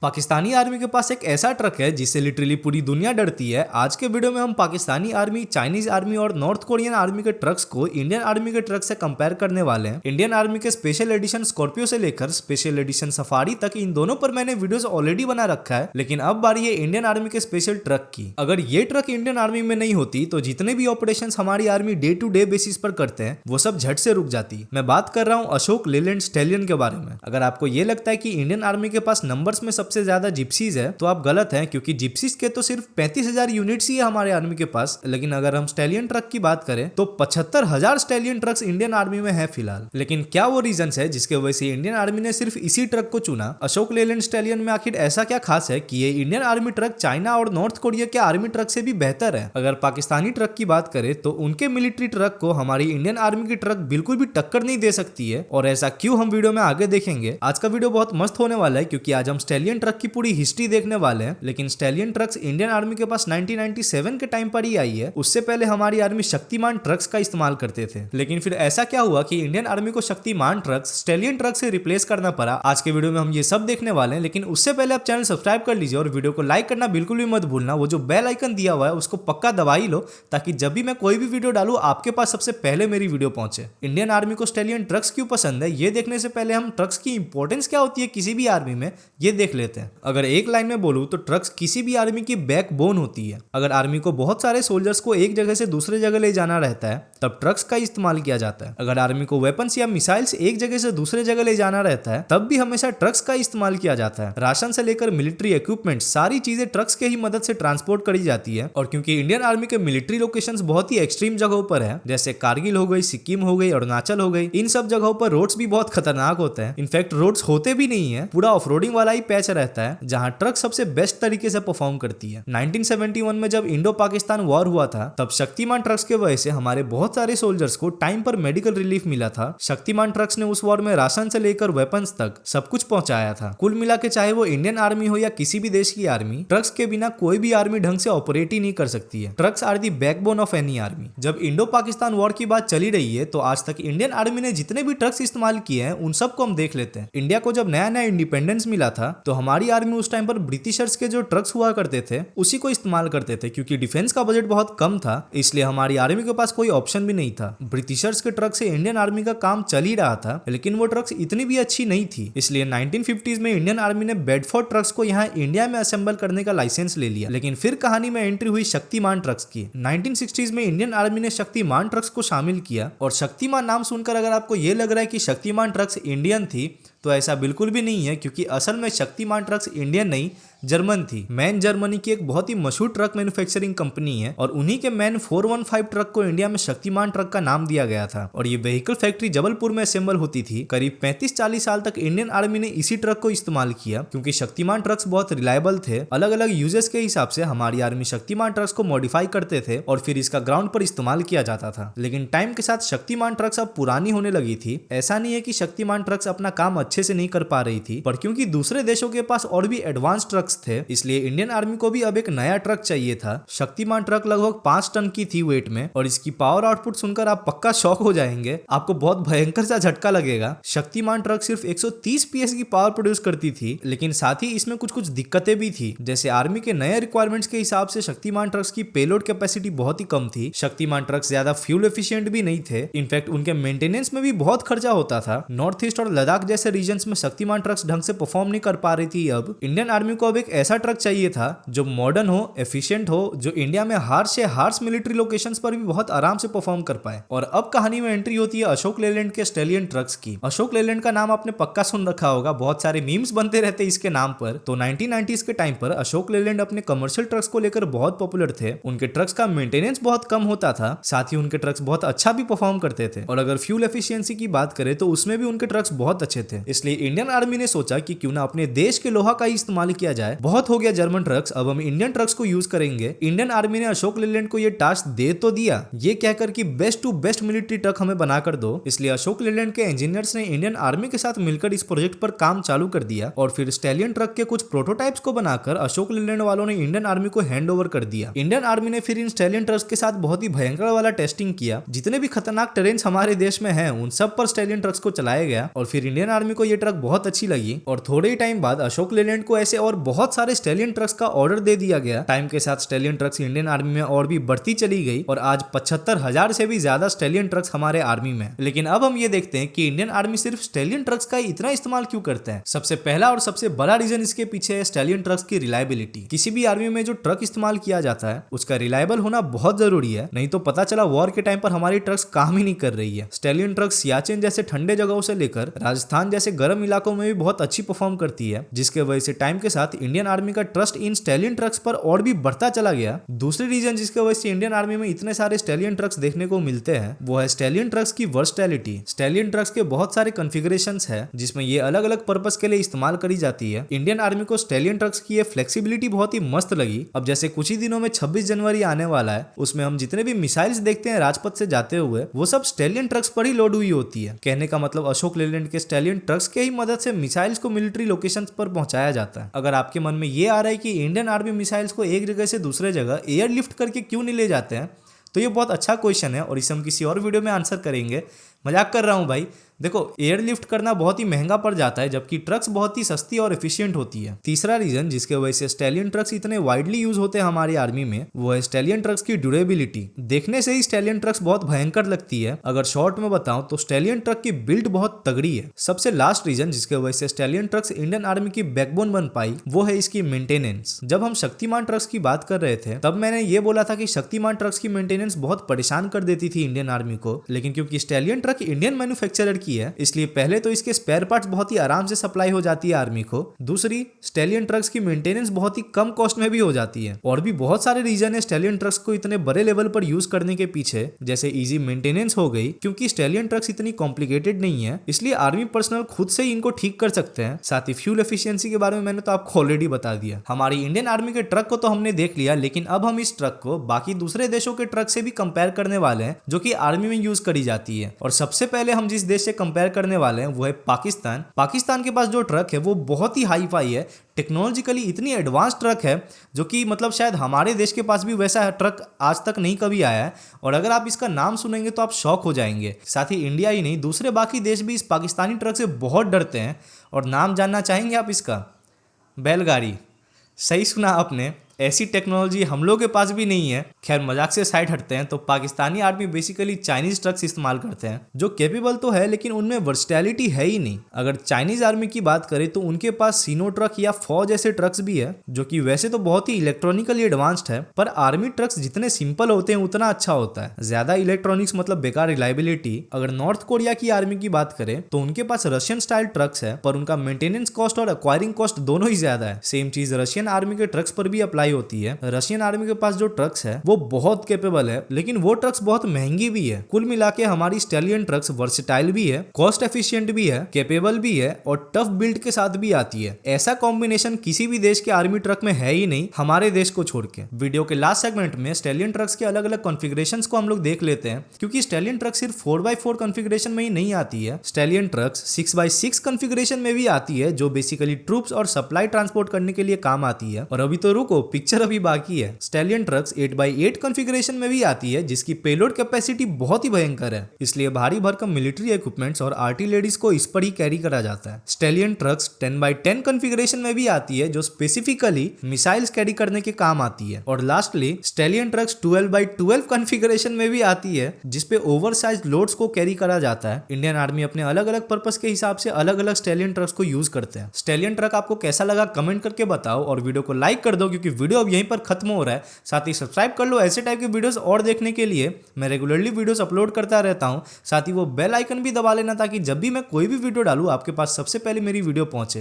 Pakistani army के पास एक ऐसा ट्रक है जिससे लिटरली पूरी दुनिया डरती है। आज के वीडियो में हम पाकिस्तानी आर्मी, चाइनीज आर्मी और नॉर्थ कोरियन आर्मी के ट्रक्स को इंडियन आर्मी के ट्रक से कंपेयर करने वाले हैं। इंडियन आर्मी के स्पेशल एडिशन स्कॉर्पियो से लेकर स्पेशल एडिशन सफारी तक इन दोनों पर मैंने वीडियोस ऑलरेडी बना रखा है, लेकिन अब बारी है इंडियन आर्मी के स्पेशल ट्रक की। अगर ये ट्रक इंडियन आर्मी में नहीं होती तो जितने भी ऑपरेशन हमारी army day to day basis पर करते हैं वो सब झट से रुक जाती। मैं बात कर रहा हूँ अशोक लेलैंड स्टैलियन के बारे में। अगर आपको ये लगता है कि इंडियन आर्मी के पास नंबर्स में सबसे ज्यादा जिप्सीज है तो आप गलत हैं, क्योंकि जिप्सीज के तो सिर्फ 35,000 यूनिट्स ही है हमारे आर्मी के पास। लेकिन अगर हम स्टैलियन ट्रक की बात करें तो 75,000 स्टैलियन ट्रक्स इंडियन आर्मी में है फिलहाल। लेकिन क्या वो रीजन है जिसके वजह से इंडियन आर्मी ने सिर्फ इसी ट्रक को चुना? अशोक लेलैंड स्टैलियन में आखिर ऐसा क्या खास है कि ये इंडियन आर्मी ट्रक चाइना और नॉर्थ कोरिया के आर्मी ट्रक से भी बेहतर है? अगर पाकिस्तानी ट्रक की बात करें तो उनके मिलिट्री ट्रक को हमारी इंडियन आर्मी की ट्रक बिल्कुल भी टक्कर नहीं दे सकती है, और ऐसा क्यों हम वीडियो में आगे देखेंगे। आज का वीडियो बहुत मस्त होने वाला है क्योंकि आज हम स्टैलियन ट्रक की पूरी हिस्ट्री देखने वाले हैं। लेकिन स्टैलियन ट्रक्स इंडियन आर्मी के पास 1997 के टाइम पर ही आई है। उससे पहले हमारी आर्मी शक्तिमान ट्रक्स का इस्तेमाल करते थे। लेकिन फिर ऐसा क्या हुआ कि इंडियन आर्मी को शक्तिमान ट्रक्स स्टैलियन ट्रक से रिप्लेस करना पड़ा? आज के वीडियो में हम ये सब देखने वाले हैं, लेकिन उससे पहले आप चैनल सब्सक्राइब कर लीजिए और वीडियो को लाइक करना बिल्कुल भी मत भूलना। वो जो बेल आइकन दिया हुआ है उसको पक्का दबा ही लो, ताकि जब भी मैं कोई भी वीडियो डालूं आपके पास सबसे पहले मेरी वीडियो पहुंचे। इंडियन आर्मी को स्टैलियन ट्रक्स क्यों पसंद है ये देखने से पहले हम ट्रक्स की इंपॉर्टेंस क्या होती है किसी भी आर्मी में ये देख लेते हैं। अगर एक लाइन में बोलूं तो ट्रक्स किसी भी आर्मी की बैकबोन होती है। अगर आर्मी को बहुत सारे सोल्जर्स को एक जगह से दूसरे जगह ले जाना रहता है तब ट्रक्स का इस्तेमाल किया जाता है। अगर आर्मी को वेपन्स या मिसाइल्स एक जगह से दूसरे जगह ले जाना रहता है तब भी हमेशा ट्रक्स का इस्तेमाल किया जाता है। राशन से लेकर मिलिट्री इक्विपमेंट सारी चीजें ट्रक्स के ही मदद से ट्रांसपोर्ट करी जाती है। और क्योंकि इंडियन आर्मी के मिलिट्री लोकेशंस बहुत ही एक्सट्रीम जगहों पर है, जैसे कारगिल हो गई, सिक्किम हो गई, अरुणाचल हो गई, इन सब जगहों पर रोड्स भी बहुत खतरनाक होते हैं। इनफैक्ट रोड्स होते भी नहीं है, पूरा ऑफ रोडिंग वाला ही पैच रहता है जहां ट्रक सबसे बेस्ट तरीके से परफॉर्म करती है। 1971 में जब इंडो पाकिस्तान वॉर हुआ था तब शक्तिमान ट्रक्स के वजह से हमारे बहुत सारे सोल्जर्स को टाइम पर मेडिकल रिलीफ मिला था। शक्तिमान ट्रक्स ने उस वॉर में राशन से लेकर वेपन्स तक सब कुछ पहुंचाया था। कुल मिला के चाहे वो इंडियन आर्मी हो या किसी भी देश की आर्मी, ट्रक्स के बिना कोई भी आर्मी ढंग से ऑपरेट ही नहीं कर सकती है। Trucks are the backbone of any army. जब इंडो पाकिस्तान वॉर की बात चली रही है तो आज तक इंडियन आर्मी ने जितने भी ट्रक्स इस्तेमाल किए हैं उन सबको हम देख लेते हैं। इंडिया को जब नया नया इंडिपेंडेंस मिला था तो हमारी आर्मी उस टाइम पर ब्रिटिशर्स के जो ट्रक्स हुआ करते थे उसी को इस्तेमाल करते थे, क्योंकि डिफेंस का बजट बहुत कम था, इसलिए हमारी आर्मी के पास कोई ऑप्शन भी नहीं था। ब्रिटिशर्स के ट्रक से इंडियन आर्मी का काम चल ही रहा था, लेकिन वो ट्रक्स इतनी भी अच्छी नहीं थी। इसलिए 1950s में इंडियन आर्मी ने बेडफोर्ड ट्रक्स को यहाँ इंडिया में असेंबल करने का लाइसेंस ले लिया। लेकिन फिर कहानी में एंट्री हुई शक्तिमान ट्रक्स की। 1960s में इंडियन आर्मी ने शक्तिमान ट्रक्स को शामिल किया। और शक्तिमान नाम सुनकर अगर आपको ये लग रहा है कि शक्तिमान ट्रक्स इंडियन थी तो ऐसा बिल्कुल भी नहीं है, क्योंकि असल में शक्तिमान ट्रक्स इंडियन नहीं जर्मन थी। मैन जर्मनी की एक बहुत ही मशहूर ट्रक मैन्युफैक्चरिंग कंपनी है और उन्हीं के मैन 415 ट्रक को इंडिया में शक्तिमान ट्रक का नाम दिया गया था। और ये व्हीकल फैक्ट्री जबलपुर में असेंबल होती थी। करीब 35-40 साल तक इंडियन आर्मी ने इसी ट्रक को इस्तेमाल किया, क्योंकि शक्तिमान ट्रक्स बहुत रिलायबल थे। अलग अलग यूजेस के हिसाब से हमारी आर्मी शक्तिमान ट्रक्स को मॉडिफाई करते थे और फिर इसका ग्राउंड पर इस्तेमाल किया जाता था। लेकिन टाइम के साथ शक्तिमान ट्रक्स अब पुरानी होने लगी थी। ऐसा नहीं है कि शक्तिमान ट्रक्स अपना काम अच्छे से नहीं कर पा रही थी, पर क्योंकि दूसरे देशों के पास और भी एडवांस ट्रक्स थे इसलिए इंडियन आर्मी को भी अब एक नया ट्रक चाहिए था। शक्तिमान ट्रक लगभग 5 टन की थी वेट में, और इसकी पावर आउटपुट सुनकर आप पक्का शॉक हो जाएंगे। आपको बहुत भयंकर सा झटका लगेगा। शक्तिमान ट्रक सिर्फ 130 PS की पावर प्रोड्यूस करती थी, लेकिन साथ ही इसमें कुछ दिक्कतें भी थी। जैसे आर्मी के नए रिक्वायरमेंट्स के हिसाब से शक्तिमान ट्रक्स की पेलोड कैपेसिटी बहुत ही कम थी। शक्तिमान ट्रक्स ज्यादा फ्यूल एफिशिएंट भी नहीं थे। इनफैक्ट उनके मेंटेनेंस में भी बहुत खर्चा होता था। नॉर्थ ईस्ट और लद्दाख जैसे रीजन्स में शक्तिमान ट्रक्स ढंग से परफॉर्म नहीं कर पा रही थी। अब इंडियन आर्मी को अब एक ऐसा ट्रक चाहिए था जो मॉडर्न हो, एफिशिएंट हो, जो इंडिया में हार्श मिलिट्री लोकेशंस पर भी बहुत आराम से परफॉर्म कर पाए। और अब कहानी में एंट्री होती है अशोक लेलैंड के स्टैलियन ट्रक्स की। अशोक लेलैंड का नाम आपने पक्का सुन रखा होगा, बहुत सारे मीम्स बनते रहते इसके नाम पर। तो 1990s के टाइम पर अशोक लेलैंड अपने कमर्शियल ट्रक्स को लेकर बहुत पॉपुलर थे। उनके ट्रक्स का मेंटेनेंस बहुत कम होता था, साथ ही उनके ट्रक्स बहुत अच्छा भी परफॉर्म करते थे। और अगर फ्यूल एफिशिएंसी की बात करें तो उसमें भी उनके ट्रक्स बहुत अच्छे थे। इसलिए इंडियन आर्मी ने सोचा कि क्यों ना अपने देश के लोहा का ही इस्तेमाल किया जाए है बहुत हो गया जर्मन ट्रक्स, अब हम इंडियन ट्रक्स को यूज करेंगे। इंडियन आर्मी ने अशोक लेलैंड को ये टास्क दे तो दिया, ये कहकर कि best to best military truck हमें बनाकर दो। इसलिए अशोक लेलैंड के इंजीनियर्स ने इंडियन आर्मी के साथ मिलकर इस प्रोजेक्ट पर काम चालू कर दिया और फिर स्टैलियन ट्रक के कुछ प्रोटोटाइप्स को बनाकर अशोक लेलैंड वालों ने इंडियन आर्मी को हैंड ओवर कर दिया। इंडियन आर्मी ने फिर इन स्टैलियन ट्रक्स के साथ बहुत ही भयंकर वाला टेस्टिंग किया, जितने भी खतरनाक टेरेन्स हमारे देश में हैं उन सब पर स्टैलियन ट्रक्स को चलाया गया और फिर इंडियन आर्मी को ये ट्रक बहुत अच्छी लगी और थोड़े ही टाइम बाद अशोक लेलैंड को ऐसे और बहुत सारे स्टैलियन ट्रक्स का ऑर्डर दे दिया गया। टाइम के साथ स्टैलियन ट्रक्स इंडियन आर्मी में और भी बढ़ती चली गई और आज 75,000 से भी ज्यादा स्टैलियन ट्रक्स हमारे आर्मी में। लेकिन अब हम ये देखते हैं कि इंडियन आर्मी सिर्फ स्टैलियन ट्रक्स का इतना इस्तेमाल क्यों करता है। सबसे पहला और सबसे बड़ा रीजन इसके पीछे है स्टैलियन ट्रक्स की रिलायबिलिटी। किसी भी आर्मी में जो ट्रक इस्तेमाल किया जाता है उसका रिलायबल होना बहुत जरूरी है, नहीं तो पता चला वॉर के टाइम पर हमारी ट्रक्स काम ही नहीं कर रही है। स्टैलियन ट्रक्स सियाचिन जैसे ठंडे जगहों से लेकर राजस्थान जैसे गर्म इलाकों में भी बहुत अच्छी परफॉर्म करती है, जिसके वजह से टाइम के साथ इंडियन आर्मी का ट्रस्ट इन स्टैलियन ट्रक्स पर और भी बढ़ता चला गया। दूसरी रीजन जिसके वजह से इंडियन आर्मी में इतने सारे स्टैलियन ट्रक्स देखने को मिलते हैं वो है स्टैलियन ट्रक्स की वर्सटैलिटी। स्टैलियन ट्रक्स के बहुत सारे कॉन्फ़िगरेशंस है जिसमें ये अलग अलग पर्पस के लिए इस्तेमाल करी जाती है। इंडियन आर्मी को स्टैलियन ट्रक्स की ये फ्लेक्सिबिलिटी बहुत ही मस्त लगी। अब जैसे कुछ ही दिनों में 26 जनवरी आने वाला है, उसमें हम जितने भी मिसाइल्स देखते हैं राजपथ से जाते हुए वो सब स्टैलियन ट्रक्स पर ही लोड हुई होती है। कहने का मतलब अशोक लेलैंड के स्टैलियन ट्रक्स के ही मदद से मिसाइल्स को मिलिट्री लोकेशंस पर पहुंचाया जाता है। अगर आपके मन में ये आ रहा है कि इंडियन आर्मी मिसाइल्स को एक जगह से दूसरे जगह एयरलिफ्ट करके क्यों नहीं ले जाते हैं, तो ये बहुत अच्छा क्वेश्चन है और इसे हम किसी और वीडियो में आंसर करेंगे। मजाक कर रहा हूँ भाई। देखो, एयरलिफ्ट करना बहुत ही महंगा पड़ जाता है जबकि ट्रक्स बहुत ही सस्ती और एफिशिएंट होती है। तीसरा रीजन जिसके वजह से स्टैलियन ट्रक्स इतने वाइडली यूज होते हैं हमारी आर्मी में वो है स्टैलियन ट्रक्स की ड्यूरेबिलिटी। देखने से ही स्टैलियन ट्रक्स बहुत भयंकर लगती है। अगर शॉर्ट में बताऊं तो स्टैलियन ट्रक की बिल्ड बहुत तगड़ी है। सबसे लास्ट रीजन जिसके वजह से स्टैलियन ट्रक्स इंडियन आर्मी की बैकबोन बन पाई वो है इसकी मेंटेनेंस। जब हम शक्तिमान ट्रक्स की बात कर रहे थे तब मैंने ये बोला था कि शक्तिमान ट्रक्स की मेंटेनेंस बहुत परेशान कर देती थी इंडियन आर्मी को, लेकिन क्योंकि स्टैलियन ट्रक इंडियन मैन्युफैक्चरर की है इसलिए पहले तो इसके स्पेयर पार्ट्स बहुत ही आराम से सप्लाई हो जाती है आर्मी को। दूसरी, स्टैलियन ट्रक्स की मेंटेनेंस बहुत ही कम कॉस्ट में भी हो जाती है। और भी बहुत सारे रीजन है स्टैलियन ट्रक्स को इतने बड़े लेवल पर यूज करने के पीछे, जैसे इजी मेंटेनेंस हो गई, क्योंकि स्टैलियन ट्रक्स इतनी कॉम्प्लिकेटेड नहीं है इसलिए आर्मी पर्सनल खुद से ही इनको ठीक कर सकते हैं। साथ ही फ्यूल एफिशिएंसी के बारे में मैंने तो आपको ऑलरेडी बता दिया। हमारी इंडियन आर्मी के ट्रक को तो हमने देख लिया, लेकिन अब हम इस ट्रक को बाकी दूसरे देशों के ट्रक से भी कंपेयर करने वाले हैं जो कि आर्मी में यूज करी जाती है। और सबसे पहले हम जिस देश से कंपेयर करने वाले हैं वो है पाकिस्तान। पाकिस्तान के पास जो ट्रक है वो बहुत ही हाई फाई है, टेक्नोलॉजिकली इतनी एडवांस ट्रक है जो कि मतलब शायद हमारे देश के पास भी वैसा ट्रक आज तक नहीं कभी आया है। और अगर आप इसका नाम सुनेंगे तो आप शॉक हो जाएंगे। साथ ही इंडिया ही नहीं दूसरे बाकी देश भी इस पाकिस्तानी ट्रक से बहुत डरते हैं। और नाम जानना चाहेंगे आप इसका? बैलगाड़ी। सही सुना आपने, ऐसी टेक्नोलॉजी हम लोग के पास भी नहीं है। खैर मजाक से साइड हटते हैं तो Pakistani army basically Chinese trucks इस्तेमाल करते हैं जो कैपेबल तो है लेकिन उनमें वर्सटैलिटी है ही नहीं। अगर चाइनीज आर्मी की बात करें तो उनके पास सीनो ट्रक या फौ जैसे ट्रक्स भी है जो कि वैसे तो बहुत ही इलेक्ट्रॉनिकली एडवांस्ड है, पर आर्मी ट्रक्स जितने सिंपल होते हैं उतना अच्छा होता है। ज्यादा इलेक्ट्रॉनिक्स मतलब बेकार रिलायबिलिटी। अगर नॉर्थ कोरिया की आर्मी की बात करें तो उनके पास रशियन स्टाइल ट्रक्स है पर उनका मेंटेनेंस कॉस्ट और एक्वायरिंग कॉस्ट दोनों ही ज्यादा है। सेम चीज रशियन आर्मी के ट्रक्स पर भी अप्लाई होती है। रशियन आर्मी के पास जो ट्रक्स है वो बहुत कैपेबल है लेकिन वो ट्रक्स बहुत महंगी भी है। कुल मिला के हमारी स्टैलियन ट्रक्स वर्सेटाइल भी है, कॉस्ट एफिशिएंट भी है, कैपेबल भी है और टफ बिल्ड के साथ भी आती है। ऐसा कॉम्बिनेशन किसी भी देश के आर्मी ट्रक में है ही नहीं हमारे देश को छोड़ के। वीडियो के लास्ट सेगमेंट में स्टैलियन ट्रक्स के अलग अलग कॉन्फ़िगरेशंस को हम लोग देख लेते हैं, क्योंकि स्टैलियन ट्रक सिर्फ 4x4 कॉन्फ़िगरेशन में ही नहीं आती है। स्टैलियन ट्रक्स 6x6 कॉन्फ़िगरेशन में भी आती है जो बेसिकली ट्रूप्स और सप्लाई ट्रांसपोर्ट करने के लिए काम आती है। और अभी तो रुको, पिक्चर अभी बाकी है। स्टैलियन ट्रक्स 8x8 कॉन्फ़िगरेशन में भी आती है जिसकी पेलोड कैपेसिटी बहुत ही भयंकर है, इसलिए भारी भरकम मिलिट्री इक्विपमेंट्स और आर्टिलरीज को इस पर ही कैरी करा जाता है। स्टैलियन ट्रक्स 10x10 कॉन्फ़िगरेशन में भी आती है जो स्पेसिफिकली मिसाइल्स कैरी करने के काम आती है। और lastly stallion trucks 12x12 configuration में भी आती है जिसपे ओवरसाइज लोड्स को कैरी करा जाता है। इंडियन आर्मी अपने अलग अलग पर्पस के हिसाब से अलग अलग स्टैलियन ट्रक्स को यूज करते हैं। स्टैलियन ट्रक आपको कैसा लगा कमेंट करके बताओ और वीडियो को लाइक कर दो क्योंकि वीडियो अब यहीं पर खत्म हो रहा है। साथ ही सब्सक्राइब कर लो ऐसे टाइप के वीडियोस और देखने के लिए। मैं रेगुलरली वीडियोस अपलोड करता रहता हूं। साथ ही वो बेल आइकन भी दबा लेना ताकि जब भी मैं कोई भी वीडियो डालूं आपके पास सबसे पहले मेरी वीडियो पहुंचे।